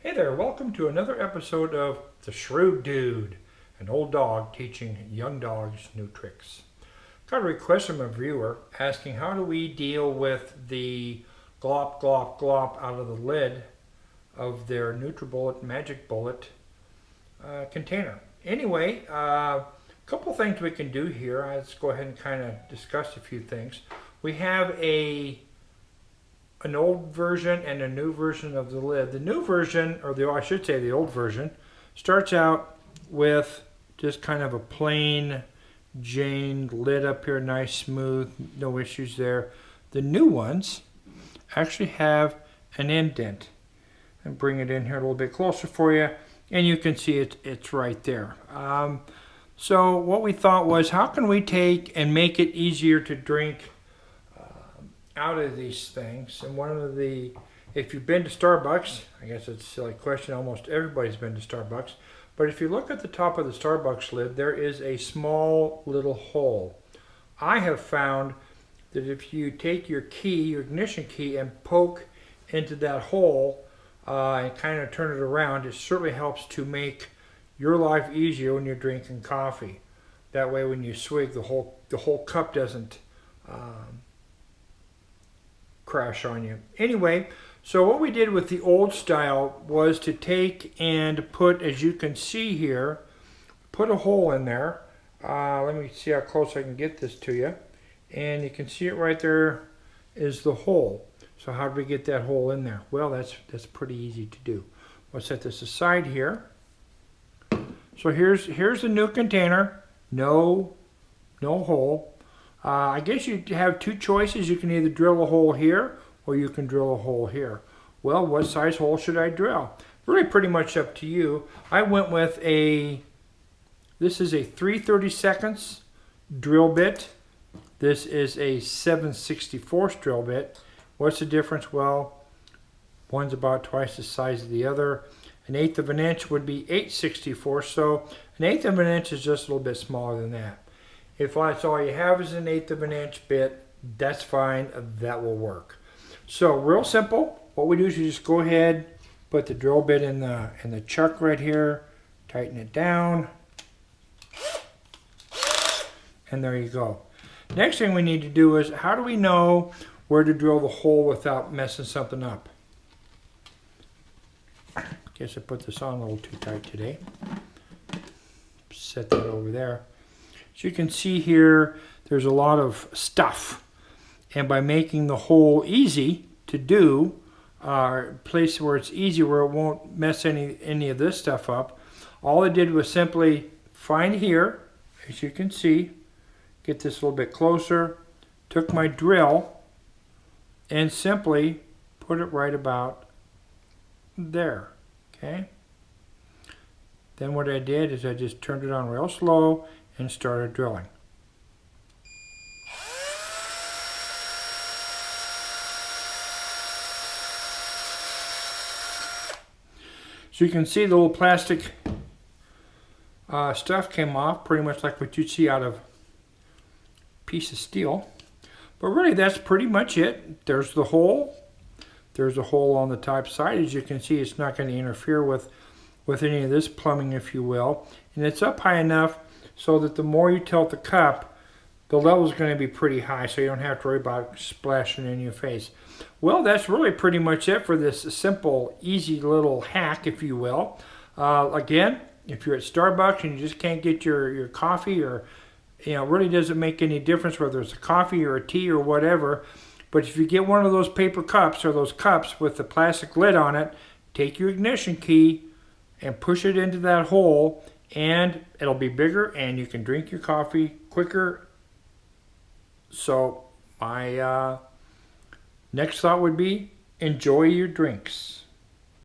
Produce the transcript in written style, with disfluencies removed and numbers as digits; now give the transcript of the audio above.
Hey there, welcome to another episode of The Shrewd Dude, an old dog teaching young dogs new tricks. Got a request from a viewer asking how do we deal with the glop glop glop out of the lid of their NutriBullet Magic Bullet container. Anyway, a couple things we can do here. Let's go ahead and kind of discuss a few things. We have an old version and a new version of the lid. The new version, I should say the old version, starts out with just kind of a plain Jane lid up here, nice, smooth, no issues there. The new ones actually have an indent. And bring it in here a little bit closer for you, and you can see it's right there. So what we thought was, how can we take and make it easier to drink out of these things? And if you've been to Starbucks, I guess it's a silly question, almost everybody's been to Starbucks, but if you look at the top of the Starbucks lid, there is a small little hole. I have found that if you take your ignition key, and poke into that hole and kind of turn it around, it certainly helps to make your life easier when you're drinking coffee. That way when you swig, the whole cup doesn't crash on you. Anyway, so what we did with the old style was to take and put, as you can see here, put a hole in there. Let me see how close I can get this to you. And you can see it right there is the hole. So how do we get that hole in there? Well, that's pretty easy to do. We'll set this aside here. So here's the new container. No hole. I guess you have two choices. You can either drill a hole here or you can drill a hole here. Well, what size hole should I drill? Really pretty much up to you. I went with this is a 3/32 drill bit. This is a 7/64 drill bit. What's the difference? Well, one's about twice the size of the other. 1/8 of an inch would be 8/64, so 1/8 of an inch is just a little bit smaller than that. If that's all you have is 1/8 of an inch bit, that's fine, that will work. So real simple, what we do is you just go ahead, put the drill bit in the chuck right here, tighten it down, and there you go. Next thing we need to do is, how do we know where to drill the hole without messing something up? Guess I put this on a little too tight today. Set that over there. As you can see here, there's a lot of stuff. And by making the hole easy to do, place where it's easy, where it won't mess any of this stuff up, all I did was simply find here, as you can see, get this a little bit closer, took my drill, and simply put it right about there. Okay. Then what I did is I just turned it on real slow and started drilling. So you can see the little plastic stuff came off, pretty much like what you'd see out of a piece of steel. But really that's pretty much it. There's the hole. There's a hole on the top side. As you can see, it's not going to interfere with any of this plumbing, if you will. And it's up high enough so that the more you tilt the cup, the level is going to be pretty high, so you don't have to worry about splashing in your face. Well, that's really pretty much it for this simple, easy little hack, if you will. Again, if you're at Starbucks and you just can't get your coffee, or it really doesn't make any difference whether it's a coffee or a tea or whatever. But if you get one of those paper cups, or those cups with the plastic lid on it, take your ignition key and push it into that hole, and it'll be bigger and you can drink your coffee quicker. So my next thought would be, enjoy your drinks.